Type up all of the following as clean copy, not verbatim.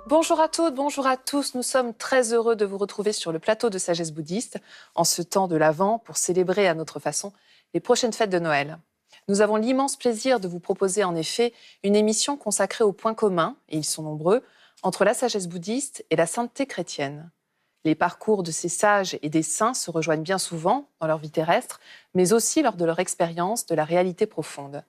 Bonjour à toutes, bonjour à tous. Nous sommes très heureux de vous retrouver sur le plateau de Sagesse Bouddhiste en ce temps de l'Avent pour célébrer à notre façon les prochaines fêtes de Noël. Nous avons l'immense plaisir de vous proposer en effet une émission consacrée aux points communs, et ils sont nombreux, entre la sagesse bouddhiste et la sainteté chrétienne. Les parcours de ces sages et des saints se rejoignent bien souvent dans leur vie terrestre, mais aussi lors de leur expérience de la réalité profonde.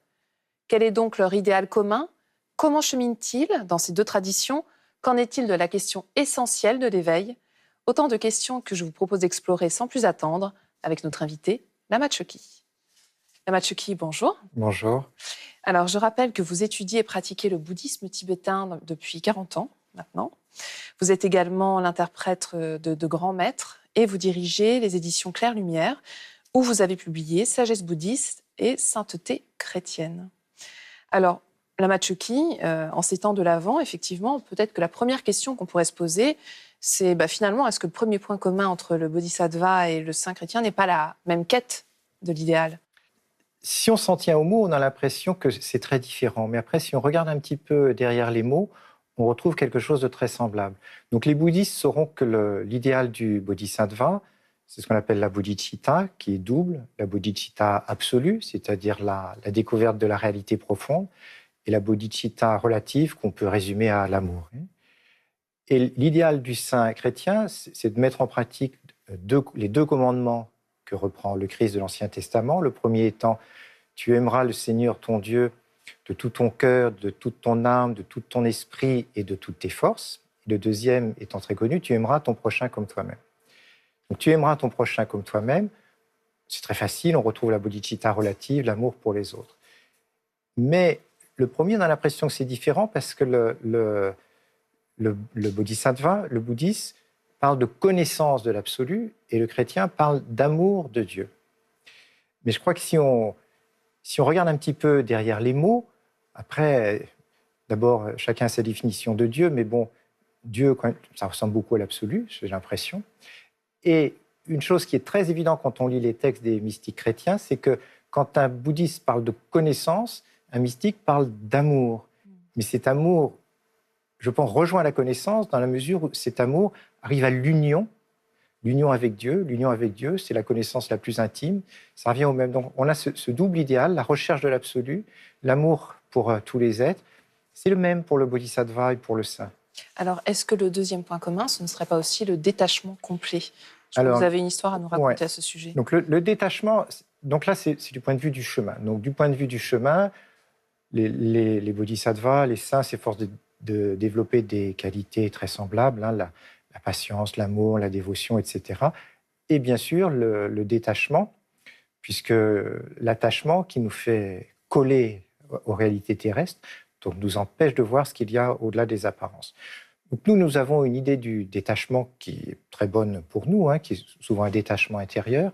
Quel est donc leur idéal commun ? Comment cheminent-ils dans ces deux traditions ? Qu'en est-il de la question essentielle de l'éveil ? Autant de questions que je vous propose d'explorer sans plus attendre avec notre invitée, Lama Chökyi. Lama Chökyi, bonjour. Bonjour. Alors, je rappelle que vous étudiez et pratiquez le bouddhisme tibétain depuis 40 ans maintenant. Vous êtes également l'interprète de grands maîtres et vous dirigez les éditions Claire Lumière où vous avez publié Sagesse bouddhiste et Sainteté chrétienne. Alors, Lama Chökyi, en ces temps de l'Avent, effectivement, peut-être que la première question qu'on pourrait se poser, c'est finalement, est-ce que le premier point commun entre le bodhisattva et le saint chrétien n'est pas la même quête de l'idéal ? Si on s'en tient aux mots, on a l'impression que c'est très différent. Mais après, si on regarde un petit peu derrière les mots, on retrouve quelque chose de très semblable. Donc les bouddhistes sauront que l'idéal du bodhisattva, c'est ce qu'on appelle la bodhicitta, qui est double, la bodhicitta absolue, c'est-à-dire la découverte de la réalité profonde, et la bodhicitta relative qu'on peut résumer à l'amour. Et l'idéal du saint chrétien, c'est de mettre en pratique les deux commandements que reprend le Christ de l'Ancien Testament. Le premier étant « Tu aimeras le Seigneur ton Dieu de tout ton cœur, de toute ton âme, de tout ton esprit et de toutes tes forces. » Le deuxième étant très connu « Tu aimeras ton prochain comme toi-même. » Donc, tu aimeras ton prochain comme toi-même, c'est très facile, on retrouve la bodhicitta relative, l'amour pour les autres. Mais le premier, on a l'impression que c'est différent parce que le bodhisattva, le bouddhiste, parle de connaissance de l'absolu et le chrétien parle d'amour de Dieu. Mais je crois que si on regarde un petit peu derrière les mots, après, d'abord, chacun a sa définition de Dieu, mais bon, Dieu, ça ressemble beaucoup à l'absolu, j'ai l'impression. Et une chose qui est très évidente quand on lit les textes des mystiques chrétiens, c'est que quand un bouddhiste parle de connaissance, un mystique parle d'amour. Mais cet amour, je pense, rejoint la connaissance dans la mesure où cet amour arrive à l'union avec Dieu. L'union avec Dieu, c'est la connaissance la plus intime. Ça revient au même. Donc, on a ce double idéal, la recherche de l'absolu, l'amour pour tous les êtres. C'est le même pour le bodhisattva et pour le saint. Alors, est-ce que le deuxième point commun, ce ne serait pas aussi le détachement complet ? Alors, vous avez une histoire à nous raconter ouais. à ce sujet. Donc, le détachement, donc là, c'est du point de vue du chemin. Donc, du point de vue du chemin, les bodhisattvas, les saints s'efforcent de développer des qualités très semblables, la patience, l'amour, la dévotion, etc. Et bien sûr, le détachement, puisque l'attachement qui nous fait coller aux réalités terrestres, donc nous empêche de voir ce qu'il y a au-delà des apparences. Donc nous avons une idée du détachement qui est très bonne pour nous, qui est souvent un détachement intérieur,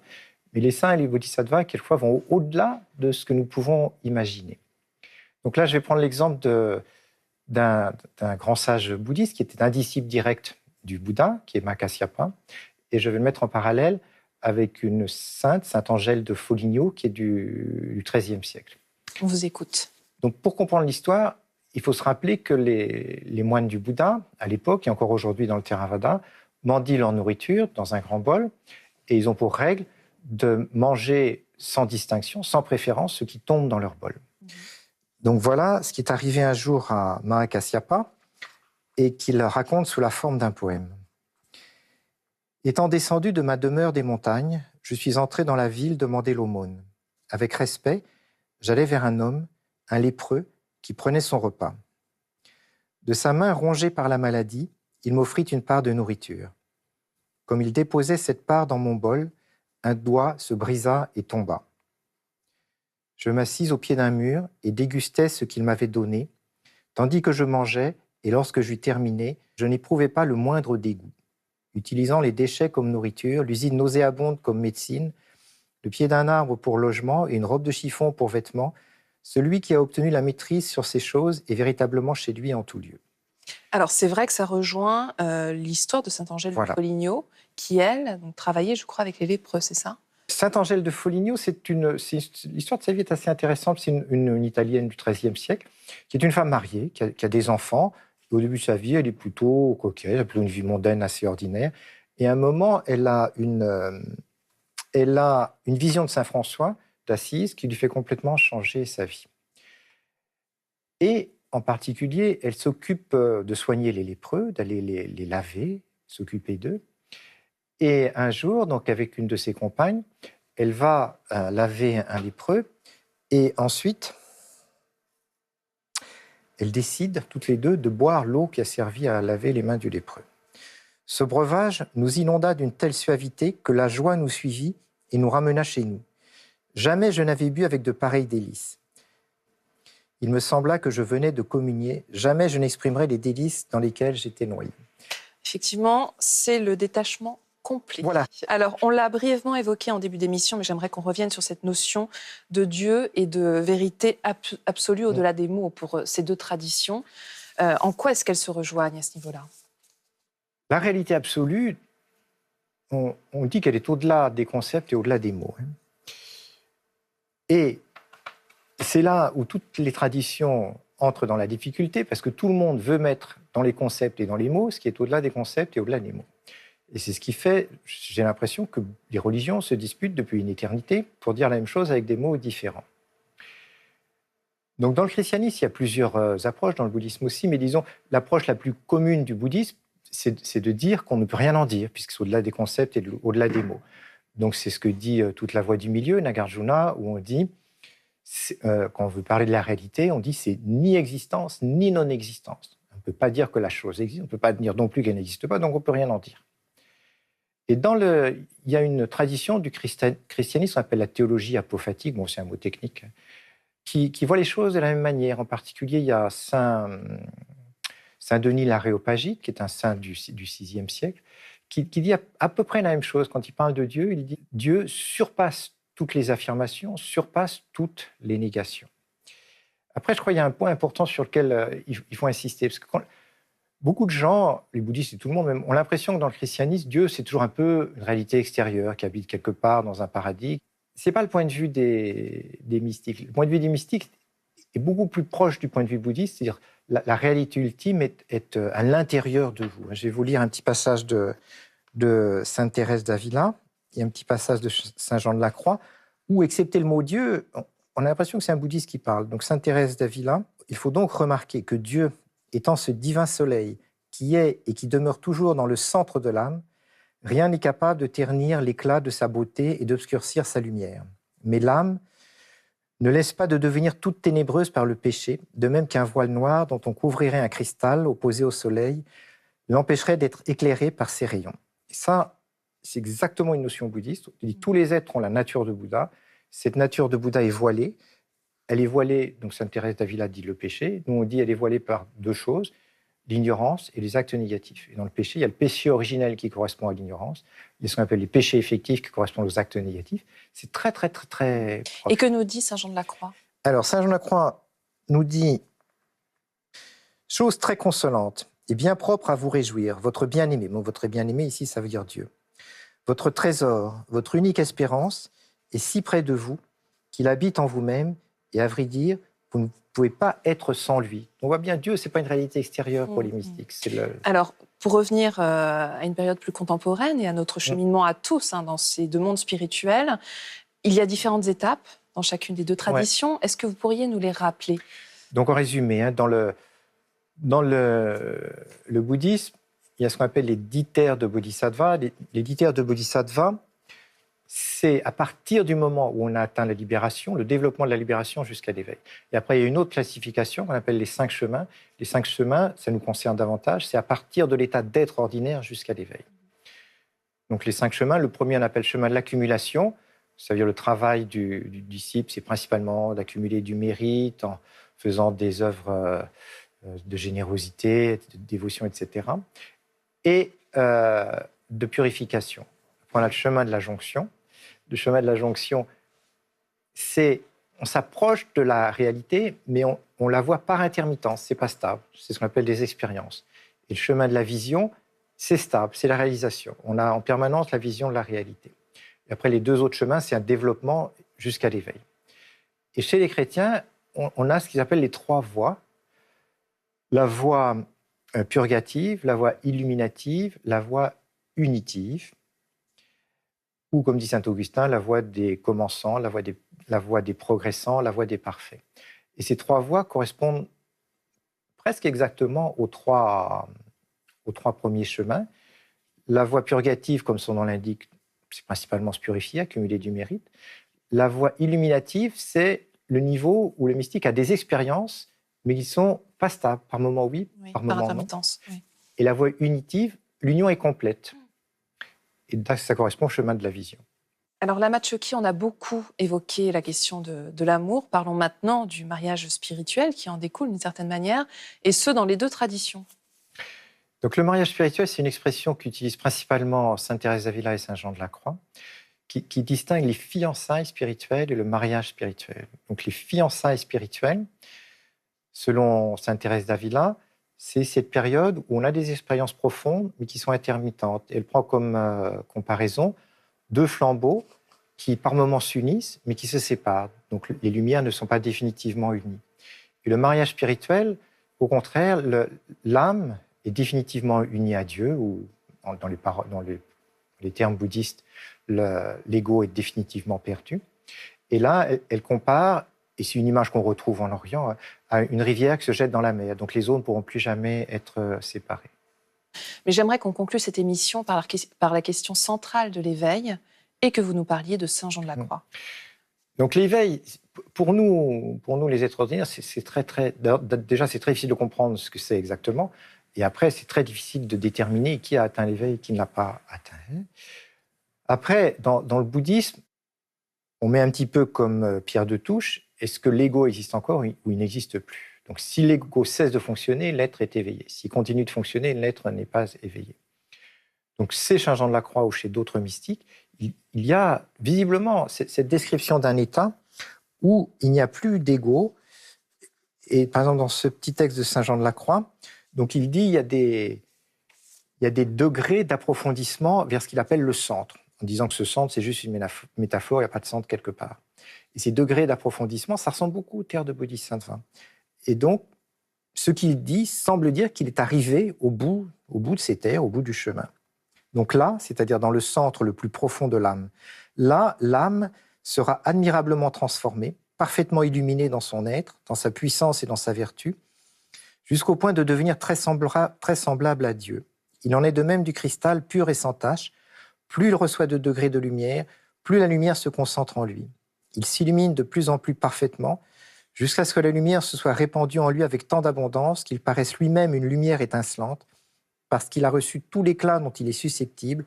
mais les saints et les bodhisattvas, quelquefois, vont au-delà de ce que nous pouvons imaginer. Donc là, je vais prendre l'exemple d'un grand sage bouddhiste qui était un disciple direct du Bouddha, qui est Mahakasyapa, et je vais le mettre en parallèle avec une sainte Angèle de Foligno, qui est du XIIIe siècle. On vous écoute. Donc, pour comprendre l'histoire, il faut se rappeler que les moines du Bouddha, à l'époque, et encore aujourd'hui dans le Theravada, mendient leur nourriture dans un grand bol, et ils ont pour règle de manger sans distinction, sans préférence, ce qui tombe dans leur bol. Donc voilà ce qui est arrivé un jour à Mahakasyapa et qu'il raconte sous la forme d'un poème. Étant descendu de ma demeure des montagnes, je suis entré dans la ville demander l'aumône. Avec respect, j'allais vers un homme, un lépreux, qui prenait son repas. De sa main rongée par la maladie, il m'offrit une part de nourriture. Comme il déposait cette part dans mon bol, un doigt se brisa et tomba. Je m'assis au pied d'un mur et dégustais ce qu'il m'avait donné, tandis que je mangeais, et lorsque j'eus terminé, je n'éprouvais pas le moindre dégoût. Utilisant les déchets comme nourriture, l'usine nauséabonde comme médecine, le pied d'un arbre pour logement et une robe de chiffon pour vêtements, celui qui a obtenu la maîtrise sur ces choses est véritablement chez lui en tout lieu. Alors, c'est vrai que ça rejoint l'histoire de Sainte Angèle de Foligno, qui, elle, donc, travaillait, je crois, avec les lépreux, c'est ça ? Sainte Angèle de Foligno, l'histoire de sa vie est assez intéressante. C'est une Italienne du XIIIe siècle, qui est une femme mariée, qui a des enfants. Au début de sa vie, elle est plutôt coquette, elle a plutôt une vie mondaine assez ordinaire. Et à un moment, elle a une vision de Saint François d'Assise qui lui fait complètement changer sa vie. Et en particulier, elle s'occupe de soigner les lépreux, d'aller les laver, s'occuper d'eux. Et un jour, donc avec une de ses compagnes, elle va laver un lépreux et ensuite, elles décident toutes les deux de boire l'eau qui a servi à laver les mains du lépreux. Ce breuvage nous inonda d'une telle suavité que la joie nous suivit et nous ramena chez nous. Jamais je n'avais bu avec de pareilles délices. Il me sembla que je venais de communier. Jamais je n'exprimerai les délices dans lesquelles j'étais noyé. Effectivement, c'est le détachement complet. Voilà. Alors, on l'a brièvement évoqué en début d'émission, mais j'aimerais qu'on revienne sur cette notion de Dieu et de vérité absolue au-delà des mots pour ces deux traditions. En quoi est-ce qu'elles se rejoignent à ce niveau-là? La réalité absolue, on dit qu'elle est au-delà des concepts et au-delà des mots. Et c'est là où toutes les traditions entrent dans la difficulté, parce que tout le monde veut mettre dans les concepts et dans les mots ce qui est au-delà des concepts et au-delà des mots. Et c'est ce qui fait, j'ai l'impression, que les religions se disputent depuis une éternité pour dire la même chose avec des mots différents. Donc dans le christianisme, il y a plusieurs approches, dans le bouddhisme aussi, mais disons, l'approche la plus commune du bouddhisme, c'est de dire qu'on ne peut rien en dire, puisque c'est au-delà des concepts et au-delà des mots. Donc c'est ce que dit toute la voie du milieu, Nagarjuna, où on dit, quand on veut parler de la réalité, on dit c'est ni existence ni non-existence. On ne peut pas dire que la chose existe, on ne peut pas dire non plus qu'elle n'existe pas, donc on ne peut rien en dire. Et il y a une tradition du christianisme qu'on appelle la théologie apophatique, bon, c'est un mot technique, qui voit les choses de la même manière. En particulier, il y a Saint Denis l'Aréopagite, qui est un saint du VIe siècle, qui dit à peu près la même chose. Quand il parle de Dieu, il dit « Dieu surpasse toutes les affirmations, surpasse toutes les négations ». Après, je crois qu'il y a un point important sur lequel il faut insister, parce que beaucoup de gens, les bouddhistes et tout le monde même, ont l'impression que dans le christianisme, Dieu, c'est toujours un peu une réalité extérieure qui habite quelque part dans un paradis. Ce n'est pas le point de vue des mystiques. Le point de vue des mystiques est beaucoup plus proche du point de vue bouddhiste, c'est-à-dire la réalité ultime est à l'intérieur de vous. Je vais vous lire un petit passage de Sainte Thérèse d'Avila et un petit passage de Saint Jean de la Croix, où, excepté le mot Dieu, on a l'impression que c'est un bouddhiste qui parle. Donc Sainte Thérèse d'Avila, il faut donc remarquer que Dieu, étant ce divin soleil qui est et qui demeure toujours dans le centre de l'âme, rien n'est capable de ternir l'éclat de sa beauté et d'obscurcir sa lumière. Mais l'âme ne laisse pas de devenir toute ténébreuse par le péché, de même qu'un voile noir dont on couvrirait un cristal opposé au soleil l'empêcherait d'être éclairé par ses rayons. Et ça, c'est exactement une notion bouddhiste. On dit tous les êtres ont la nature de Bouddha. Cette nature de Bouddha est voilée. Elle est voilée, donc Sainte Thérèse d'Avila dit le péché. Nous, on dit elle est voilée par deux choses, l'ignorance et les actes négatifs. Et dans le péché, il y a le péché originel qui correspond à l'ignorance. Il y a ce qu'on appelle les péchés effectifs qui correspondent aux actes négatifs. C'est très, très, très, très proche. Et que nous dit Saint Jean de la Croix? Alors, Saint Jean de la Croix nous dit « Chose très consolante et bien propre à vous réjouir, votre bien-aimé ». Bon, votre bien-aimé, ici, ça veut dire Dieu. « Votre trésor, votre unique espérance est si près de vous qu'il habite en vous-même et à vrai dire, vous ne pouvez pas être sans lui. » On voit bien, Dieu, ce n'est pas une réalité extérieure pour les mystiques. Alors, pour revenir à une période plus contemporaine et à notre cheminement à tous dans ces deux mondes spirituels, il y a différentes étapes dans chacune des deux traditions. Est-ce que vous pourriez nous les rappeler? Donc, en résumé, dans le bouddhisme, il y a ce qu'on appelle les 10 terres de Bodhisattva. Les 10 terres de Bodhisattva, c'est à partir du moment où on a atteint la libération, le développement de la libération jusqu'à l'éveil. Et après, il y a une autre classification qu'on appelle les 5 chemins. Les 5 chemins, ça nous concerne davantage, c'est à partir de l'état d'être ordinaire jusqu'à l'éveil. Donc les 5 chemins, le premier on appelle le chemin de l'accumulation, c'est-à-dire le travail du disciple, c'est principalement d'accumuler du mérite en faisant des œuvres de générosité, de dévotion, etc. Et de purification. On a le chemin de la jonction. Le chemin de la jonction, on s'approche de la réalité, mais on la voit par intermittence, c'est pas stable. C'est ce qu'on appelle des expériences. Et le chemin de la vision, c'est stable, c'est la réalisation. On a en permanence la vision de la réalité. Et après, les 2 autres chemins, c'est un développement jusqu'à l'éveil. Et chez les chrétiens, on a ce qu'ils appellent les 3 voies. La voie purgative, la voie illuminative, la voie unitive, ou comme dit saint Augustin, la voie des commençants, la voie des progressants, la voie des parfaits. Et ces 3 voies correspondent presque exactement aux trois premiers chemins. La voie purgative, comme son nom l'indique, c'est principalement se purifier, accumuler du mérite. La voie illuminative, c'est le niveau où le mystique a des expériences, mais qui sont pas stables. Par moment oui, par moment non. Oui. Et la voie unitive, l'union est complète. Et ça correspond au chemin de la vision. Alors, Lama Tchoki, on a beaucoup évoqué la question de l'amour. Parlons maintenant du mariage spirituel qui en découle d'une certaine manière, et ce, dans les 2 traditions. Donc, le mariage spirituel, c'est une expression qu'utilisent principalement sainte Thérèse d'Avila et saint Jean de la Croix, qui distingue les fiançailles spirituelles et le mariage spirituel. Donc, les fiançailles spirituelles, selon sainte Thérèse d'Avila, c'est cette période où on a des expériences profondes, mais qui sont intermittentes. Elle prend comme comparaison 2 flambeaux qui, par moments, s'unissent, mais qui se séparent. Donc, les lumières ne sont pas définitivement unies. Et le mariage spirituel, au contraire, l'âme est définitivement unie à Dieu, ou dans les termes bouddhistes, l'ego est définitivement perdu. Et là, elle compare, et c'est une image qu'on retrouve en Orient, à une rivière qui se jette dans la mer. Donc les eaux ne pourront plus jamais être séparées. Mais j'aimerais qu'on conclue cette émission par la question centrale de l'éveil et que vous nous parliez de saint Jean de la Croix. Donc l'éveil, pour nous les êtres ordinaires, déjà c'est très difficile de comprendre ce que c'est exactement. Et après, c'est très difficile de déterminer qui a atteint l'éveil et qui ne l'a pas atteint. Après, dans le bouddhisme, on met un petit peu comme pierre de touche, est-ce que l'ego existe encore ou il n'existe plus? Donc si l'ego cesse de fonctionner, l'être est éveillé. S'il continue de fonctionner, l'être n'est pas éveillé. Donc chez saint Jean de la Croix ou chez d'autres mystiques, il y a visiblement cette description d'un état où il n'y a plus d'ego. Et par exemple, dans ce petit texte de saint Jean de la Croix, donc il dit il y a des degrés d'approfondissement vers ce qu'il appelle le centre, en disant que ce centre, c'est juste une métaphore, il n'y a pas de centre quelque part. Et ces degrés d'approfondissement, ça ressemble beaucoup aux terres de Bodhisattva. Et donc, ce qu'il dit semble dire qu'il est arrivé au bout de ces terres, au bout du chemin. Donc là, c'est-à-dire dans le centre le plus profond de l'âme, là, l'âme sera admirablement transformée, parfaitement illuminée dans son être, dans sa puissance et dans sa vertu, jusqu'au point de devenir très semblable à Dieu. Il en est de même du cristal pur et sans tache. Plus il reçoit de degrés de lumière, plus la lumière se concentre en lui. Il s'illumine de plus en plus parfaitement, jusqu'à ce que la lumière se soit répandue en lui avec tant d'abondance qu'il paraisse lui-même une lumière étincelante, parce qu'il a reçu tout l'éclat dont il est susceptible,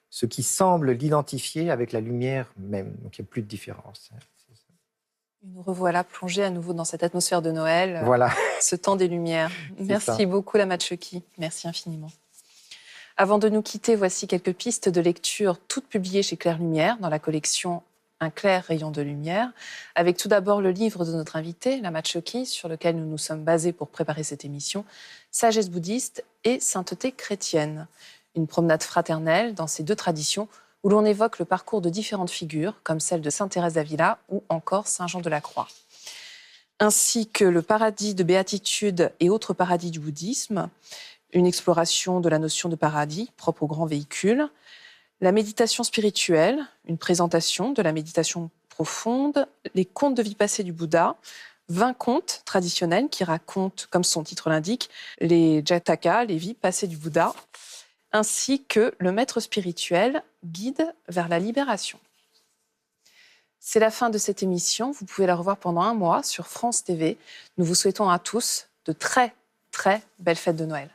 ce qui semble l'identifier avec la lumière même. Donc il n'y a plus de différence. Nous revoilà plongés à nouveau dans cette atmosphère de Noël, voilà. Ce temps des Lumières. Merci beaucoup, Lama Tchoki. Merci infiniment. Avant de nous quitter, voici quelques pistes de lecture, toutes publiées chez Claire Lumière, dans la collection Un clair rayon de lumière, avec tout d'abord le livre de notre invité, Lama Tchoki, sur lequel nous nous sommes basés pour préparer cette émission, Sagesse bouddhiste et sainteté chrétienne. Une promenade fraternelle dans ces 2 traditions, où l'on évoque le parcours de différentes figures, comme celle de sainte Thérèse d'Avila ou encore saint Jean de la Croix. Ainsi que le paradis de béatitude et autres paradis du bouddhisme, une exploration de la notion de paradis propre au grand véhicule, la méditation spirituelle, une présentation de la méditation profonde, les contes de vie passée du Bouddha, 20 contes traditionnels qui racontent, comme son titre l'indique, les jataka, les vies passées du Bouddha, ainsi que le maître spirituel, guide vers la libération. C'est la fin de cette émission. Vous pouvez la revoir pendant 1 mois sur France TV. Nous vous souhaitons à tous de très, très belles fêtes de Noël.